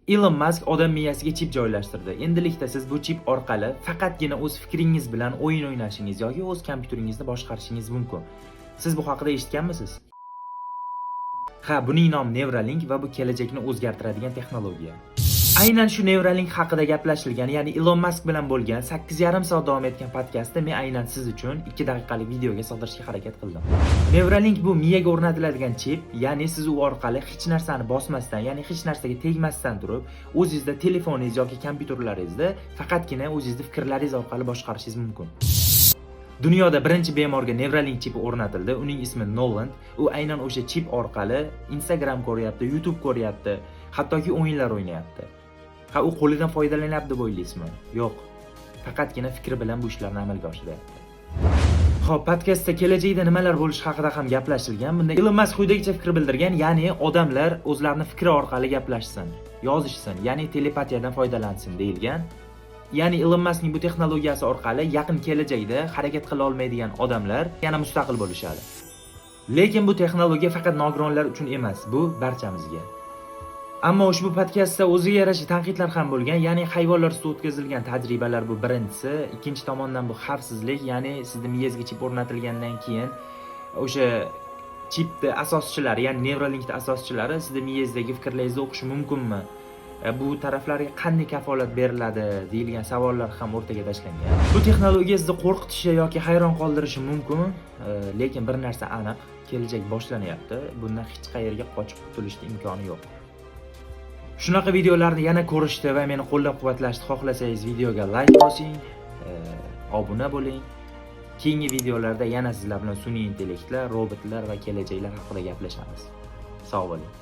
Elon Musk odam miyasiga chip joylashtirdi. Endilikda siz bu chip orqali faqatgina o'z fikringiz bilan o'yin o'ynashingiz yoki o'z kompyuteringizni boshqarishingiz mumkin. Siz bu haqida eshitganmisiz? Ha, buning nomi Neuralink va bu kelajakni o'zgartiradigan texnologiya. Aynan shu Neuralink haqida gaplashilgan, ya'ni Elon Musk bilan bo'lgan 8,5 soat davom etgan podkastda men aynan siz uchun 2 daqiqalik videoga sig'dirishga harakat qildim. Neuralink bu miyaga o'rnatiladigan chip, ya'ni siz u orqali hech narsani bosmasdan, ya'ni hech narsaga tegmasdan turib, o'zingizda telefoningiz yoki kompyuterlaringizda faqatgina o'zingizning fikrlaringiz orqali boshqarishingiz mumkin. Dunyoda birinchi bemorga Neuralink chipi o'rnatildi. Uning ismi Noland. U aynan o'sha chip orqali Instagram ko'ryapti, YouTube ko'ryapti, hattoki o'yinlar o'ynayapti. Ha, u qo'lidan foydalanyapti deb o'ylaysizmi? Yo'q. Faqatgina fikri bilan bu ishlarni amalga oshiryapti. Xo'p, podkastda kelajakda nimalar bo'lishi haqida ham gaplashilgan. Bunda Elon Musk quyidagicha fikr bildirgan, ya'ni odamlar o'zlarining fikri orqali gaplashsin, yozishsin, ya'ni telepatiyadan foydalansin deyilgan. Ya'ni Elon Muskning bu texnologiyasi orqali yaqin kelajakda harakat qila olmaydigan odamlar yana mustaqil bo'lishadi. Lekin bu texnologiya faqat nogironlar uchun emas, bu barchamizga. Ammo ushbu podkastda o'ziga yarasha tanqidlar ham bo'lgan, ya'ni hayvonlar ustida o'tkazilgan tajribalar bu birinchisi, ikkinchi tomondan bu xavfsizlik, ya'ni sizning miyangizga chip o'rnatilgandan keyin o'sha chipning asoschilari, ya'ni Neuralinkning asoschilari sizning miyangizdagi fikrlaringizni o'qishi mumkinmi? Bu taraflarga qanday kafolat beriladi deyilgan savollar ham o'rtaga tashlangan. Bu texnologiya sizni qo'rqitishi yoki hayron qoldirishi mumkin, lekin bir narsa aniq, kelajak boshlanyapti. Bundan hech qayerga qochib qutulishning imkoni yo'q. Shunaqa videolarni yana ko'rishni va meni qo'llab-quvvatlashni xohlasangiz videoga like bosing, obuna bo'ling. Keyingi videolarda yana sizlar bilan sun'iy intellektlar, robotlar va kelajaklar haqida gaplashamiz. Sog' bo'ling.